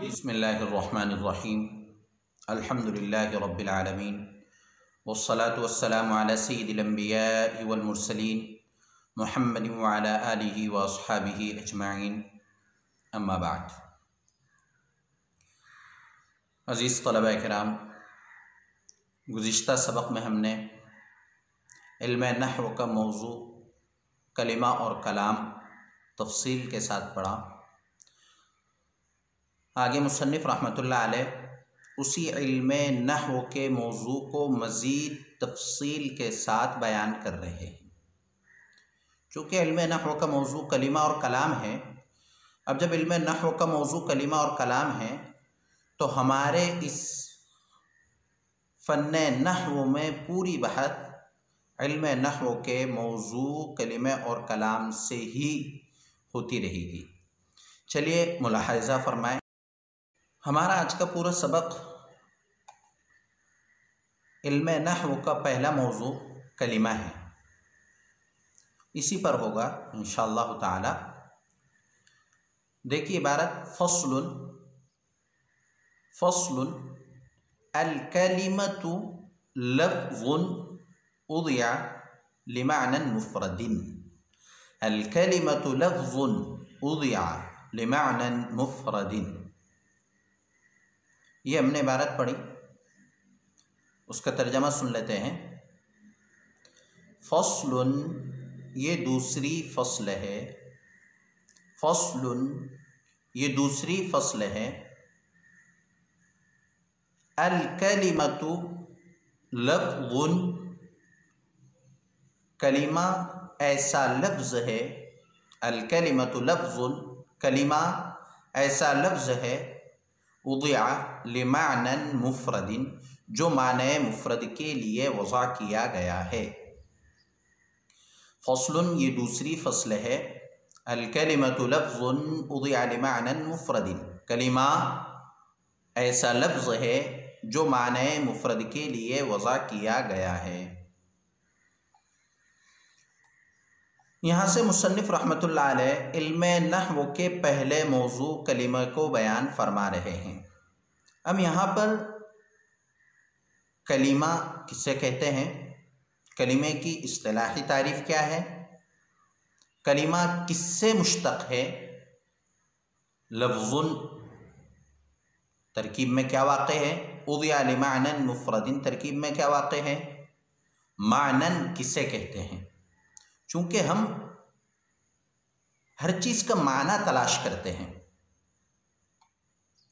बिस्मिल्लाहिर्रहमानिर्रहीम अल्हम्दुलिल्लाहि रब्बिल आलमीन वस्सलातु वस्सलामु अला सय्यिदिल अंबिया'i वल मुरसलीन मुहम्मदिन व अला आलिहि व अस्हाबिहि अजमाइन अम्मा बाद। अज़ीज़ तलबा किराम, गुज़िश्ता सबक में हमने इल्म नहव का मौजू कलिमा और कलाम तफसील के साथ पढ़ा। आगे मुसन्निफ़ रहमतुल्लाह अलैह उसी इल्म नहव के मौजू को मज़ीद तफसील के साथ बयान कर रहे हैं। चूँकि इल्म नहव का मौजू कलिमा और कलाम है, अब जब इल्म नहव का मौजू कलिमा और कलाम है तो हमारे इस फ़न्ने नहव में पूरी बहस इल्म नहव के मौजू कलिमे और कलाम से ही होती रहेगी। चलिए मुलाहज़ा फरमाएँ। हमारा आज का पूरा सबक इल्म नहव का पहला मौजू कलिमा है, इसी पर होगा इंशाअल्लाह ताला। देखिए इबारत फ़स्लुन फ़स्लुन अल कलिमतु लफ़्ज़ुन उदिया लिमानन मुफ़रदिन। अल कलिमतु लफ़्ज़ुन उदिया लिमानन मुफ़रदिन। ये हमने इबारत पढ़ी, उसका तर्जमा सुन लेते हैं। फ़स्लुन ये दूसरी फ़स्ल है, फ़स्लुन ये दूसरी फ़स्ल है। अल कलिमतु लफ़्ज़ुन कलिमा ऐसा लफ्ज़ है। अल कलिमतु लफ़्ज़ुन कलिमा ऐसा लफ्ज़ है। उदिया लिमानन मुफ़रदिन जो माने मुफ़रद के लिए वज़ा किया गया है। फ़स्लुन ये दूसरी फ़स्ल है। अल कलिमतु लफ़्ज़ुन उदिया लिमानन मुफ़रदिन कलिमा ऐसा लफ्ज़ है जो माने मुफ़रद के लिए वज़ा किया गया है। यहाँ से मुसन्निफ़ रहमतुल्लाह अलैह इल्म नहव के पहले मौजू कलिमा को बयान फरमा रहे हैं। अब यहाँ पर कलिमा किसे कहते हैं, कलिमे की इस्तिलाही तारीफ़ क्या है, कलिमा किससे मुश्तक़ है, लफ़्ज़ुन तरकीब में क्या वाक़े है, उदिया लिमानन मुफ़रदिन तरकीब में क्या वाक़े है, मानन किसे कहते हैं। चूँकि हम हर चीज़ का माना तलाश करते हैं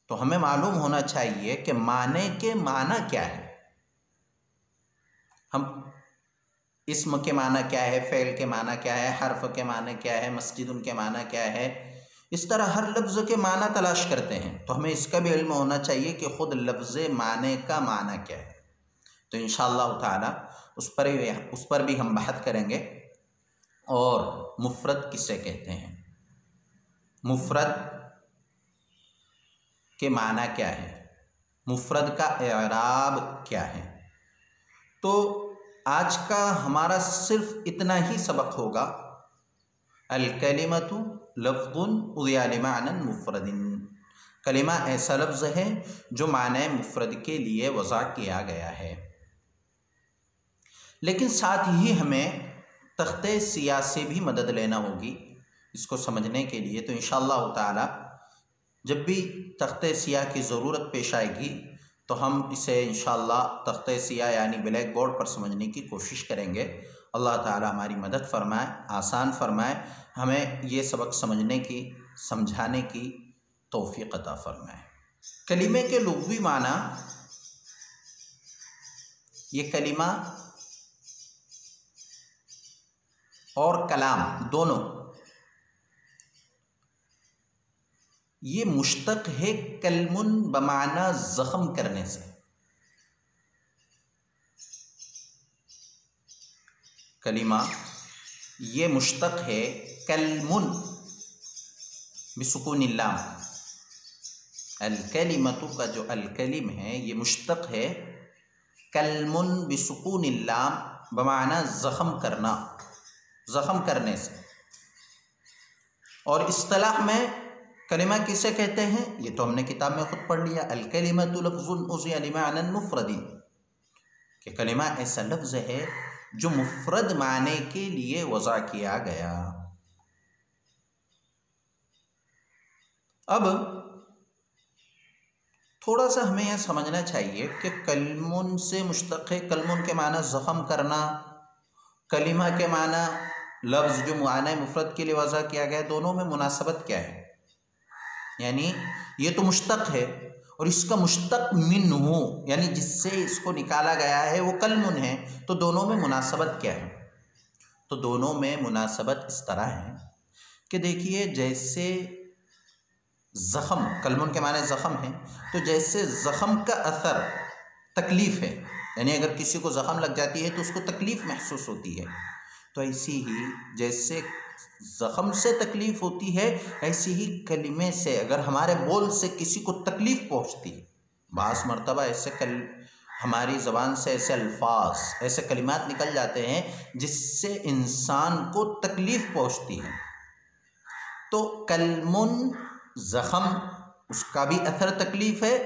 तो हमें मालूम होना चाहिए कि माने के माना क्या है। हम इस्म के माना क्या है, फ़ेल के माना क्या है, हर्फ के माना क्या है, मस्जिदुन के माना क्या है, इस तरह हर लफ्ज़ के माना तलाश करते हैं। तो हमें इसका भी इल्म होना चाहिए कि ख़ुद लफ्ज़ माने का माना क्या है। तो इंशाअल्लाह ताला उस पर भी हम बहस करेंगे। और मुफ़रद किसे कहते हैं, मुफ़रद के माना क्या है, मुफ़रद का इराब क्या है। तो आज का हमारा सिर्फ इतना ही सबक होगा। अल कलिमतु लफ़्ज़ुन उदिया लिमानन मुफ़रदिन कलिमा ऐसा लफ्ज़ है जो माने मुफ़रद के लिए वज़ा किया गया है। लेकिन साथ ही हमें तख्ते सिया से भी मदद लेना होगी इसको समझने के लिए। तो इंशाअल्लाह ताला जब भी तख्ते सिया की ज़रूरत पेश आएगी तो हम इसे इंशाअल्लाह तख्ते सिया यानी ब्लैक बोर्ड पर समझने की कोशिश करेंगे। अल्लाह ताला हमारी मदद फरमाए, आसान फरमाए, हमें ये सबक समझने की, समझाने की तौफ़ीक़ अता फरमाए। कलिमे के लुग़वी माना, ये कलिमा और कलाम दोनों ये मुश्तक़ है कलमुन बमाना ज़ख़म करने से। कलिमा ये मुश्तक़ है कलमुन बिसुकूनिल लाम। अल कलिमतु का जो अल कलिम है ये मुश्तक़ है कलमुन बिसुकूनिल लाम बमाना ज़ख़म करना, ज़ख़म करने से। और इस्तिलाह में कलिमा किसे कहते हैं, ये तो हमने किताब में खुद पढ़ लिया, अल कलिमतु लफ्ज़ुन उज़िया लिमाअनन मुफ़रदिन, कि कलिमा ऐसा लफ्ज़ है जो मुफ़रद माने के लिए वज़ा किया गया। अब थोड़ा सा हमें यह समझना चाहिए कि कलमुन से मुश्तक़ है, कलमुन के माना ज़ख़म करना, कलिमा के माना लफ्ज़ जो माना मुफ़रद के लिए वज़ा किया गया, दोनों में मुनासबत क्या है। यानी ये तो मुश्तक़ है और इसका मुश्तक़ मिन्हु यानी जिससे इसको निकाला गया है वो कलमुन है, तो दोनों में मुनासबत क्या है। तो दोनों में मुनासबत इस तरह है कि देखिए, जैसे ज़ख़म, कलमुन के माने ज़ख़म है, तो जैसे ज़ख़म का असर तकलीफ़ है, यानी अगर किसी को ज़ख़म लग जाती है तो उसको तकलीफ़ महसूस होती है, तो ऐसी ही जैसे ज़ख़म से तकलीफ़ होती है, ऐसी ही कलिमे से, अगर हमारे बोल से किसी को तकलीफ़ पहुँचती है, बास मरतबा ऐसे हमारी ज़बान से ऐसे अल्फाज, ऐसे कलिमात निकल जाते हैं जिससे इंसान को तकलीफ़ पहुँचती है, तो कलमुन ज़ख़म उसका भी असर तकलीफ़ है,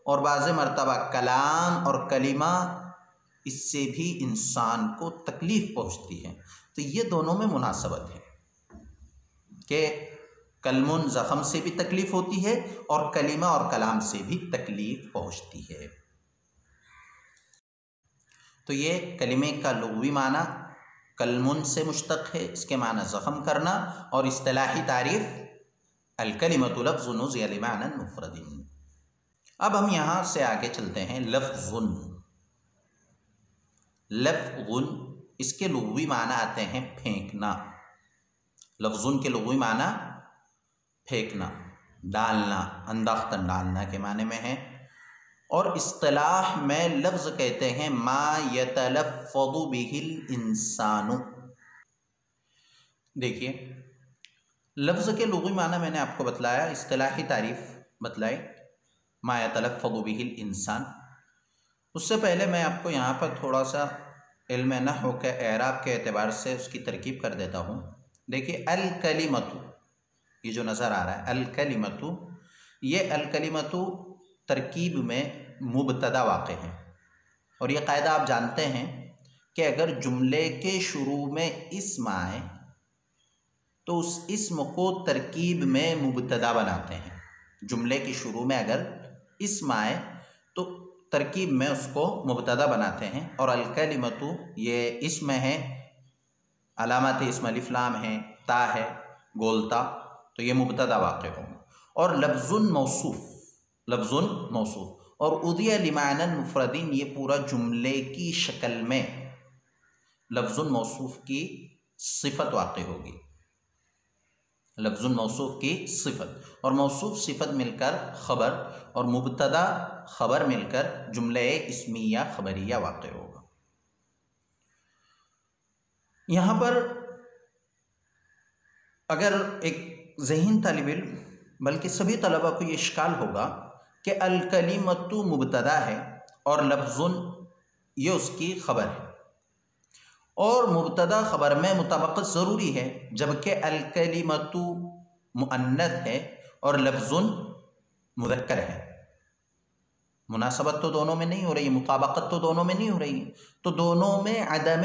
और बाज़ मरतबा कलाम और कलिमा इससे भी इंसान को तकलीफ़ पहुँचती है। तो ये दोनों में मुनासबत है कि कलमुन ज़ख़म से भी तकलीफ़ होती है और कलिमा और कलाम से भी तकलीफ़ पहुँचती है। तो ये कलिमे का लुग़वी माना कलमुन से मुश्तक़ है, इसके माना ज़ख़म करना, और इस्तिलाही तारीफ़ अल कलिमतु लफ्ज़ुन उज़िया लिमाअनन मुफ़रदिन। अब हम यहाँ से आगे चलते हैं। लफ्ज़ुन, लफ्ज़ुन इसके लुग़वी माना आते हैं फेंकना। लफ्ज़ुन के लुग़वी माना फेंकना, डालना, अंदाख्तन डालना के माने में है, और इस्तिलाह में लफ्ज़ कहते हैं मा यतलफ़्फ़ज़ु बिहिल इंसानु। देखिए, लफ्ज़ के लुग़वी माना मैंने आपको बतलाया, इस्तिलाही तारीफ़ बतलाई मा यतलफ़्फ़ज़ु बिहिल इंसान। उससे पहले मैं आपको यहाँ पर थोड़ा सा इल्म नहव के एराब के एतबार से उसकी तरकीब कर देता हूँ। देखिए, अल कलिमतु, ये जो नज़र आ रहा है अल कलिमतु, ये अल कलिमतु तरकीब में मुबतदा वाक़े है, और ये कायदा आप जानते हैं कि अगर जुमले के शुरू में इस्म आए तो उस इस्म को तरकीब में मुबतदा बनाते हैं। जुमले के शुरू में अगर इस्म आए तो तरकीब में उसको मुबतदा बनाते हैं, और अल कलिमतु ये इस्म है, अलामत इस्म अलिफ लाम है, ता है, गोलता, तो ये मुबतदा वाक़े होंगे। और लफ्ज़ुन मौसूफ़, लफ्ज़ुन मौसूफ़ और उज़िया लिमाअनन मुफ़रदिन, ये पूरा जुमले की शक्ल में लफ्ज़ुन मौसूफ़ की सिफ़त वाक़े होगी। लफ्ज़ुन मौसूफ़ की सिफ़त, और मौसूफ़ सिफ़त मिलकर ख़बर, और मुबतदा ख़बर मिलकर जुमले इस्मिया ख़बरिया वाक़े होगा। यहाँ पर अगर एक ज़हीन तालिब इल्म, बल्कि सभी तलबा को ये इश्काल होगा कि अल कलिमतु मुबतदा है और लफ्ज़ुन ये उसकी ख़बर है, और मुबतदा ख़बर में मुताबकत ज़रूरी है, जबकि अल कलिमतु मुअन्नस है और लफ्ज़ुन मुज़क्कर है। मुनासबत तो दोनों में नहीं हो रही, मुताबकत तो दोनों में नहीं हो रही, तो दोनों में अदम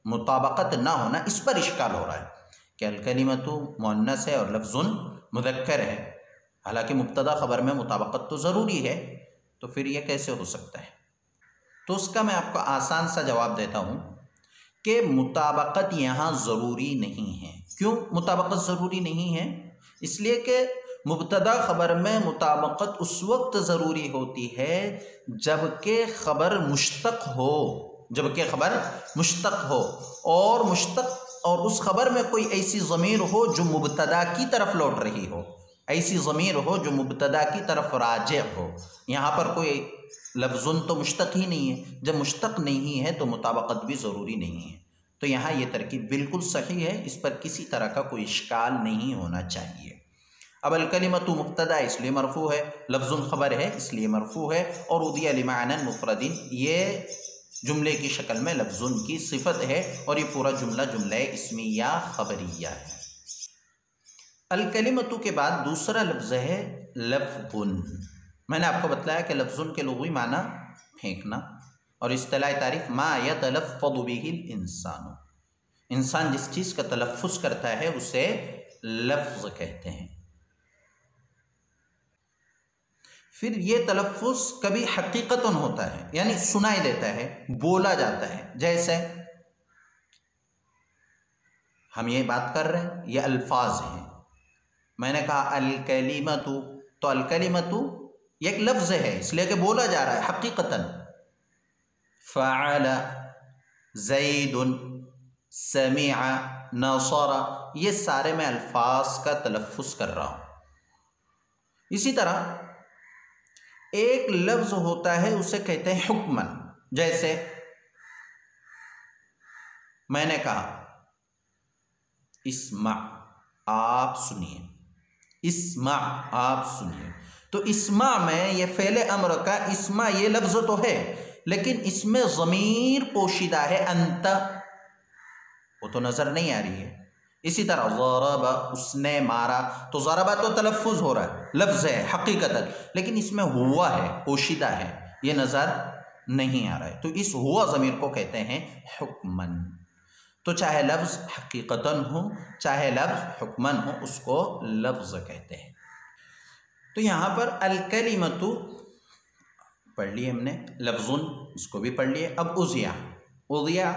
मुताबकत ना होना, इस पर इश्काल हो रहा है कि अल कलिमतु मुअन्नस है और लफ्ज़ुन मुज़क्कर है, हालांकि मुब्तदा ख़बर में मुताबकत तो ज़रूरी है, तो फिर यह कैसे हो सकता है। तो उसका मैं आपको आसान सा जवाब देता हूँ कि मुताबकत यहाँ ज़रूरी नहीं है। क्यों मुताबकत ज़रूरी नहीं है? इसलिए कि मुब्तदा ख़बर में मुताबकत उस वक्त ज़रूरी होती है जबकि ख़बर मुश्तक़ हो, जबकि ख़बर मुश्तक़ हो, और मुश्तक़ और उस ख़बर में कोई ऐसी ज़मीर हो जो मुब्तदा की तरफ लौट रही हो, ऐसी ज़मीर हो जो मुब्तदा की तरफ राजिअ हो। यहाँ पर कोई लफ्ज़ुन तो मुश्तक़ ही नहीं है, जब मुश्तक़ नहीं है तो मुताबकत भी ज़रूरी नहीं है। तो यहाँ ये तरकीब बिल्कुल सही है, इस पर किसी तरह का कोई इश्काल नहीं होना चाहिए। अब अल कलिमतु मुब्तदा इसलिए मरफ़ू है, लफ्ज़ुन ख़बर है इसलिए मरफ़ू है, और उज़िया लिमाअनन मुफ़रदिन ये जुमले की शक्ल में लफ्ज़ुन की सिफ़त है, और ये पूरा जुमला जुमला इस्मिया ख़बरिया है। अल कलिमतु के बाद दूसरा लफ्ज़ है लफ्ज़ुन। मैंने आपको बताया कि लफ्ज़ुन के लुग़वी माना फेंकना, और इस्तिलाही तारीफ़ मा यतलफ़्फ़ज़ु बिहिल इंसान, इंसान जिस चीज़ का तलफ़्फ़ुज़ करता है उसे लफ्ज़ कहते हैं। फिर ये तलफ़्फ़ुज़ कभी हकीकतन होता है, यानी सुनाई देता है, बोला जाता है। जैसे हम ये बात कर रहे हैं, ये अल्फाज हैं। मैंने कहा अल कलिमतु, तो अल कलिमतु ये एक लफ्ज़ है, इसलिए कि बोला जा रहा है हकीकतन। फ़अल ज़ैदुन समिअ नसरा, ये सारे मैं अल्फाज का तलफ़्फ़ुज़ कर रहा हूँ। इसी तरह एक लफ्ज़ होता है उसे कहते हैं हुक्मन। जैसे मैंने कहा इस्मा, आप सुनिए, इस्मा आप सुनिए, तो इस्मा में ये फ़ेले अम्र का इस्मा ये लफ्ज़ तो है, लेकिन इसमें ज़मीर पोशीदा है अंत, वो तो नज़र नहीं आ रही है। इसी तरह ज़रब, उसने मारा, तो ज़रबा तो तलफ़्फ़ुज़ हो रहा है, लफ्ज़ है हकीकतन, लेकिन इसमें हुआ है, पोशीदा है, ये नज़र नहीं आ रहा है, तो इस हुआ ज़मीर को कहते हैं हुक्मन। तो चाहे लफ्ज़ हकीकतन हो चाहे लफ्ज़ हुक्मन हो, उसको लफ्ज़ कहते हैं। तो यहाँ पर अल कलिमतु पढ़ लिए हमने, लफ्ज़ुन इसको भी पढ़ लिए। अब उज़िया, उज़िया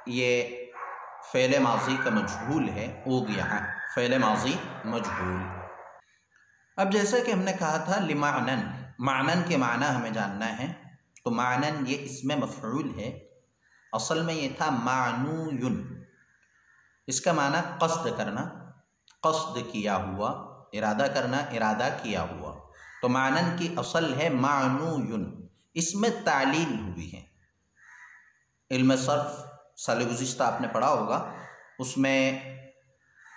ये फ़ेल माज़ी का मजहूल है, उज़िया फ़ेल माज़ी मजहूल। अब जैसा कि हमने कहा था लिमानन, मानन के माना हमें जानना है, तो मानन ये इसमें मफ़ऊल है, असल में ये था मानूयुन, इसका माना क़स्द करना, क़स्द किया हुआ, इरादा करना, इरादा किया हुआ। तो मानन की असल है मानूयुन, इसमें तालील हुई है। इल्म सर्फ़ साल गुज़िश्ता आपने पढ़ा होगा, उसमें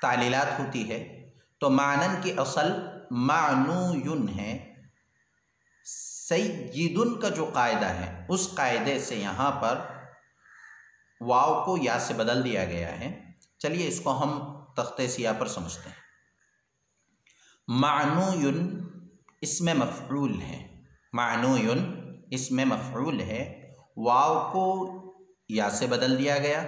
तालीलात होती है। तो मानन की असल मानूयुन है। सय्यिदुन का जो कायदा है उस कायदे से यहाँ पर वाव को या से बदल दिया गया है। चलिए इसको हम तख्ते सिया पर समझते हैं। मानूयुन इसमें मफ़ऊल है, मानूयुन इसमें मफ़ऊल है, वाव को या से बदल दिया गया,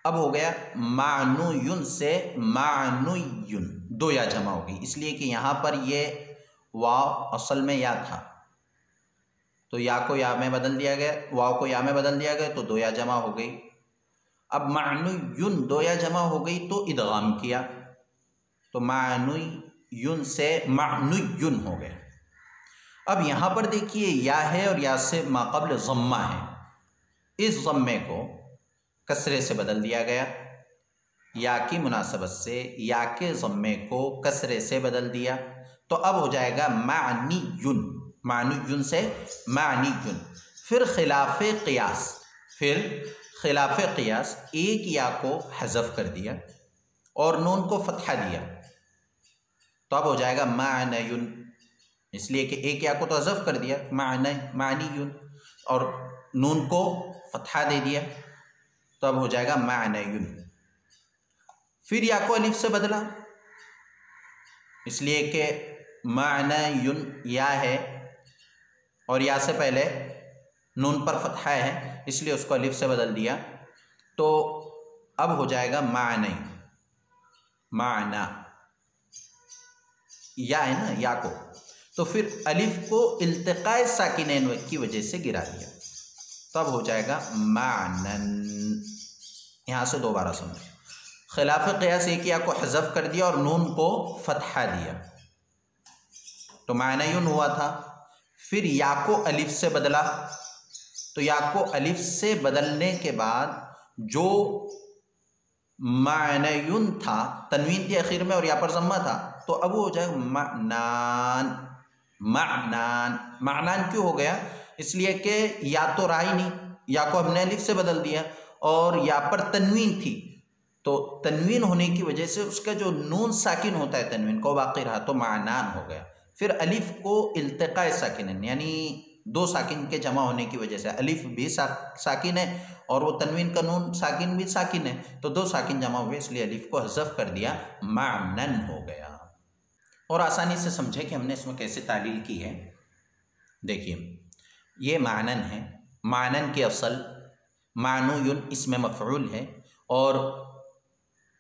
अब हो गया मानूयुन से मानुयुन, दो या जमा होगी, इसलिए कि यहाँ पर ये वाव असल में या था, तो या को या में बदल दिया गया, वाव को या में बदल दिया गया, तो दो या जमा हो गई। अब मानुयुन दो या जमा हो गई तो इदगाम किया, तो मानुयुन से मानुयुन हो गया। अब यहाँ पर देखिए या है और या से माक़ब्ल ज़म्मा है, इस ज़म्मे को कसरे से बदल दिया गया, या की मुनासबत से या के ज़म्मे को कसरे से बदल दिया, तो अब हो जाएगा मानियुन, मानियुन से मानियुन। फिर खिलाफ क़ियास, फिर खिलाफ क़ियास एक या को हज़फ कर दिया और नून को फ़तहा दिया, तो अब हो जाएगा मानयुन, इसलिए कि एक या को तो हज़फ कर दिया मानियुन और नून को फ़तहा दे दिया, तो अब हो जाएगा मानयुन। फिर या को अलिफ से बदला, इसलिए कि मानयुन या है और या से पहले नून पर फ़तहा है, इसलिए उसको अलिफ से बदल दिया, तो अब हो जाएगा मानई, माना या है ना या को, तो फिर अलिफ को इल्तिक़ाए साकिनैन की वजह से गिरा दिया, तो अब हो जाएगा मानन। यहाँ से दोबारा समझ, खिलाफ क़ियास एक या को हज़फ कर दिया और नून को फ़तहा दिया, तो मानयुन हुआ था। फिर या को अलिफ से बदला, तो या को अलिफ से बदलने के बाद जो मानयुन था, तनवीन थी आखिर में और या पर ज़म्मा था, तो अब वो हो जाएगा मानान, मानान। मानान क्यों हो गया? इसलिए कि या तो रहा ही नहीं, या को हमने अलिफ से बदल दिया और या पर तनवीन थी, तो तनवीन होने की वजह से उसका जो नून साकिन होता है तनवीन को बाकी रहा, तो मानान हो गया। फिर अलिफ को इल्तिक़ाए साकिन यानी दो साकिन के जमा होने की वजह से अलिफ भी साकिन है और वो तनवीन का नून साकिन भी साकिन है, तो दो साकिन जमा हुए, इसलिए अलिफ को हज़फ कर दिया, मानन हो गया। और आसानी से समझे कि हमने इसमें कैसे तालील की है। देखिए ये मानन है, मानन की असल मानुयुन इसमें मफ़ऊल है और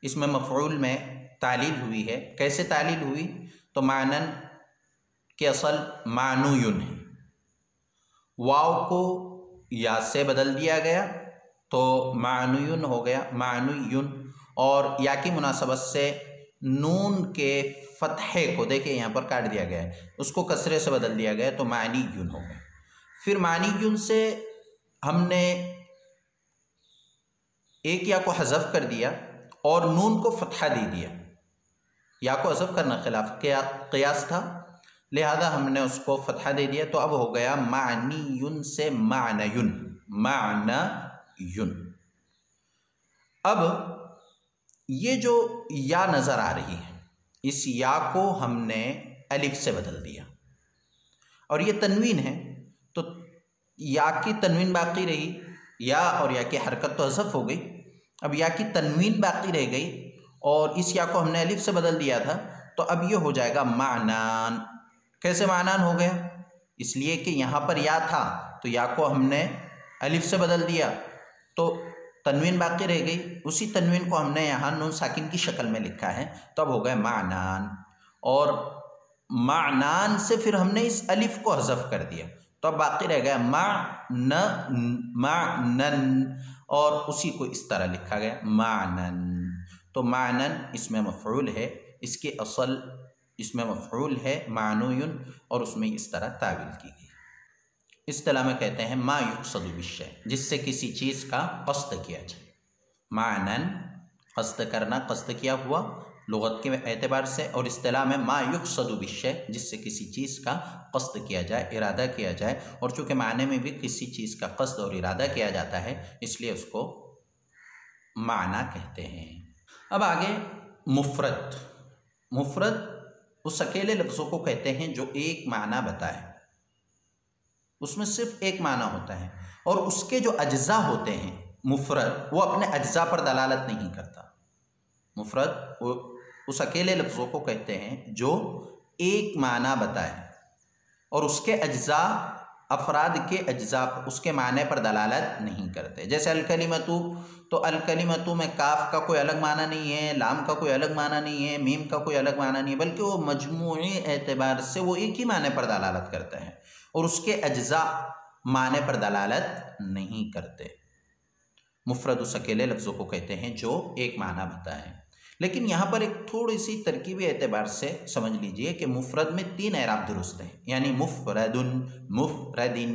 इसमें मफ़ऊल में तालील हुई है। कैसे तालील हुई? तो मानन की असल मानुयुन है, वाव को या से बदल दिया गया तो मानुयुन हो गया, मानुयुन, और या की मुनासबत से नून के फतहे को देखिए यहाँ पर काट दिया गया है, उसको कसरे से बदल दिया गया तो मानीयुन हो गया। फिर मानीयुन से हमने एक या को हज़फ कर दिया और नून को फतहा दे दिया। या को हज़फ करना खिलाफ क़ियास था, लिहाजा हमने उसको फतहा दे दिया, तो अब हो गया मानीयुन से मानयुन, मानयुन। अब ये जो या नज़र आ रही है, इस या को हमने अलिफ से बदल दिया और ये तनवीन है, तो या की तनवीन बाकी रही, या और या की हरकत तो हज़फ हो गई। अब या की तनवीन बाकी रह गई और इस या को हमने अलिफ से बदल दिया था, तो अब ये हो जाएगा मानान। कैसे मानान हो गया? इसलिए कि यहाँ पर या था तो या को हमने अलिफ से बदल दिया तो तनवीन बाकी रह गई, उसी तनवीन को हमने यहाँ नून साकिन की शक्ल में लिखा है, तो अब हो गया मानान। और मानान से फिर हमने इस अलिफ को हज़फ कर दिया, तो अब बाकी रह गया मानन, और उसी को इस तरह लिखा गया मानन। तो मानन इसमें मफ़ऊल है, इसके असल इसमें मफ़ऊल है मानुयुन, और उसमें इस तरह तावील की गई। इस्तिलाह में कहते हैं मा युक़सदु बिश्शै, जिससे किसी चीज़ का क़स्द किया जाए। मानन क़स्द करना, क़स्द किया हुआ लुग़त के एतबार से, और इस्तिलाह में मा युक़सदु बिश्शै, जिससे किसी चीज़ का क़स्द किया जाए, इरादा किया जाए। और चूँकि माने में भी किसी चीज़ का क़स्द और इरादा किया जाता है, इसलिए उसको माना कहते हैं। अब आगे मुफ़रद। मुफ़रद उस अकेले लफ्ज़ों को कहते हैं जो एक माना बताए, उसमें सिर्फ एक माना होता है, और उसके जो अज्जा होते हैं मुफ़रद, वो अपने अज्जा पर दलालत नहीं करता। मुफ़रद उस अकेले लफ्ज़ों को कहते हैं जो एक माना बताए और उसके अज्जा अफराद के अज्जा उसके माने पर दलालत नहीं करते। जैसे अलकलिमतु, तो अलकलिमतु में काफ का कोई अलग माना नहीं है, लाम का कोई अलग माना नहीं है, मीम का कोई अलग माना नहीं है, बल्कि वो मजमूई एतबार से वो एक ही माने पर दलालत करते हैं और उसके अज्जा माने पर दलालत नहीं करते। मुफ़रद उस अकेले लफ्ज़ों को कहते हैं जो एक माना बताएं। लेकिन यहाँ पर एक थोड़ी सी तरकीबी एतबार से समझ लीजिए कि मुफ़रद में 3 एराब दुरुस्त हैं, यानी मुफ़रदुन, मुफ़रदिन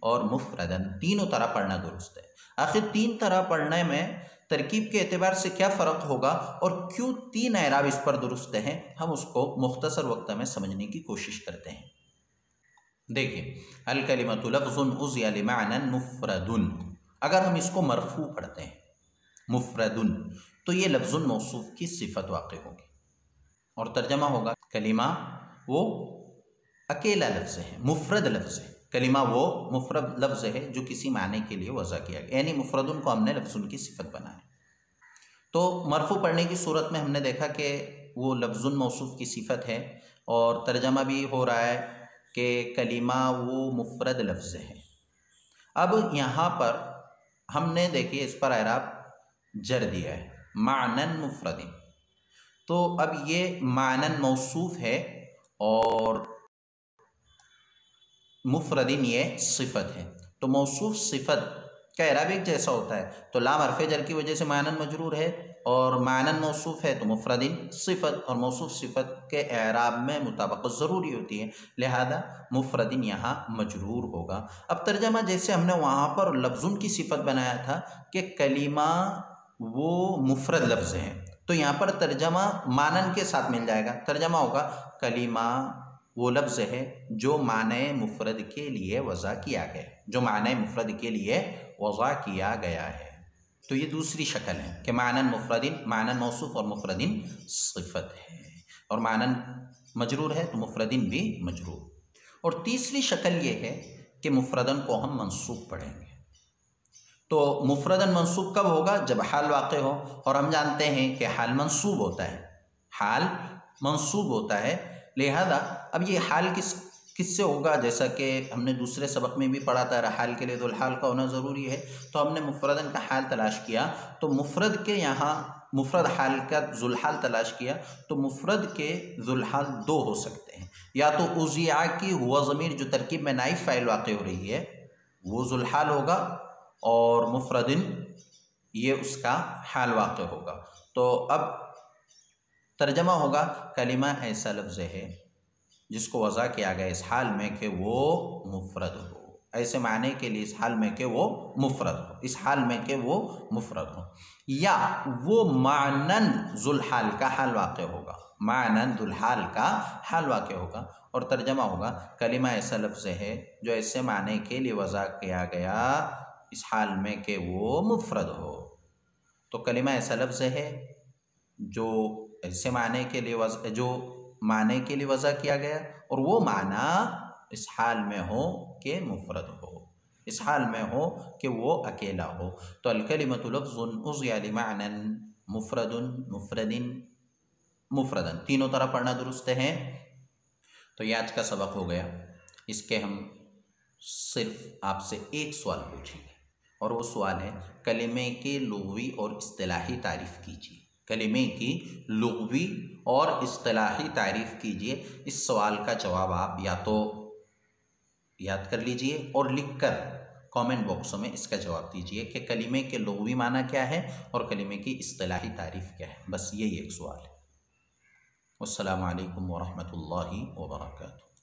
और मुफ़रदन, तीनों तरह पढ़ना दुरुस्त है। आखिर 3 तरह पढ़ने में तरकीब के एतबार से क्या फ़र्क होगा और क्यों 3 एराब इस पर दुरुस्त हैं, हम उसको मुख्तसर वक्त में समझने की कोशिश करते हैं। देखिए, अल कलिमतु लफ्ज़ुन उज़िया लिमानन मुफ़रदुन, अगर हम इसको मरफू पढ़ते हैं मुफ़रदुन, तो ये लफ्ज़ुन मौसूफ़ की सिफ़त वाक़ई होगी और तर्जमा होगा कलिमा वो अकेला लफ्ज़ है, मुफ़रद लफ्ज़ है। कलिमा वो मुफ़रद लफ्ज़ है जो किसी माने के लिए वज़ा किया गया, यानी मुफ़रदुन को हमने लफ्ज़ुन की सिफ़त बनाया। तो मरफू पढ़ने की सूरत में हमने देखा कि वो लफ्ज़ुन मौसूफ़ की सिफ़त है और तर्जमा भी हो रहा है कि कलिमा वो मुफ़रद लफ्ज़ है। अब यहाँ पर हमने देखिए इस पर एराब जर दिया है मानन मुफ़रदिन, तो अब ये मानन मौसूफ़ है और मुफ़रदिन ये सिफ़त है, तो मौसूफ़ सिफ़त का एराब एक जैसा होता है। तो लाम हर्फ़े जर की वजह से मानन मजरूर है और मानन मौसूफ़ है तो मुफ़रदिन सिफ़त, और मौसूफ़ सिफ़त के एराब में मुताबक़त ज़रूरी होती है, लिहाजा मुफ़रदिन यहाँ मजरूर होगा। अब तर्जमा जैसे हमने वहाँ पर लफ्ज़ुन की सिफ़त बनाया था कि कलिमा वो मुफ़रद लफ्ज़ है, तो यहाँ पर तर्जमा मानन के साथ मिल जाएगा। तर्जमा होगा कलिमा वो लफ्ज़ है जो माने मुफ़रद के लिए वज़ा किया गया, जो माने मुफ़रद के लिए वज़ा किया गया है। तो ये दूसरी शक्ल है कि मानन मुफ़रदिन, मानन मौसूफ़ और मुफ़रदिन सिफ़त है, और मानन मजरूर है तो मुफ़रदिन भी मजरूर। और तीसरी शक्ल ये है कि मुफ़रदन को हम मंसूब पढ़ेंगे। तो मुफरदन मंसूब कब होगा? जब हाल वाक़े हो, और हम जानते हैं कि हाल मंसूब होता है, हाल मंसूब होता है। लिहाजा अब ये हाल किससे होगा? जैसा कि हमने दूसरे सबक में भी पढ़ा था, हाल के लिए दुल्हाल का होना ज़रूरी है। तो हमने मुफरदन का हाल तलाश किया, तो मुफरद के यहाँ मुफरद हाल का जुल्हाल तलाश किया, तो मुफरद के जुल्हाल दो हो सकते हैं, या तो उज़िया की हुआ ज़मीर जो तरकीब में नाइब फ़ाइल वाक़ हो रही है वो जुल्हाल होगा, और मुफरदिन ये उसका हाल वाक़ होगा। तो अब तर्जमा होगा, कलिमा ऐसा लफ्ज़ है जिसको वज़ा किया गया इस हाल में कि वो मुफरद हो, ऐसे माने के लिए इस हाल में कि वो मुफरद हो, इस हाल में कि वो मुफरद हो, या वो मानन जुल्हाल का हाल वाक़ होगा, मानन जुल्हाल का हाल वाक़ होगा। और तर्जमा होगा, कलिमा ऐसा लफ्ज़ है जो ऐसे माने के लिए वज़ा किया गया इस हाल में कि वो मुफरद हो। तो कलिमा ऐसा लफ्ज़ है जो ऐसे माने के लिए जो माने के लिए वज़ा किया गया, और वो माना इस हाल में हो कि मुफरद हो, इस हाल में हो कि वो अकेला हो। तो अल-कलिमतु लफ्ज़ुन उज़िया लिमानन मुफरदुन मुफरदिन मुफरदन, तीनों तरह पढ़ना दुरुस्त है। तो ये आज का सबक हो गया। इसके हम सिर्फ आपसे एक सवाल पूछेंगे, और वो सवाल है, कलिमे की लुग़वी और इस्तिलाही तारीफ़ कीजिए। कलिमे की लुग़वी और इस्तिलाही तारीफ़ कीजिए। इस सवाल का जवाब आप या तो याद कर लीजिए और लिखकर कमेंट बॉक्स में इसका जवाब दीजिए कि कलिमे के लुग़वी माना क्या है और कलिमे की इस्तिलाही तारीफ़ क्या है। बस यही एक सवाल है। अस्सलामु अलैकुम व रहमतुल्लाहि व बरकातुहू।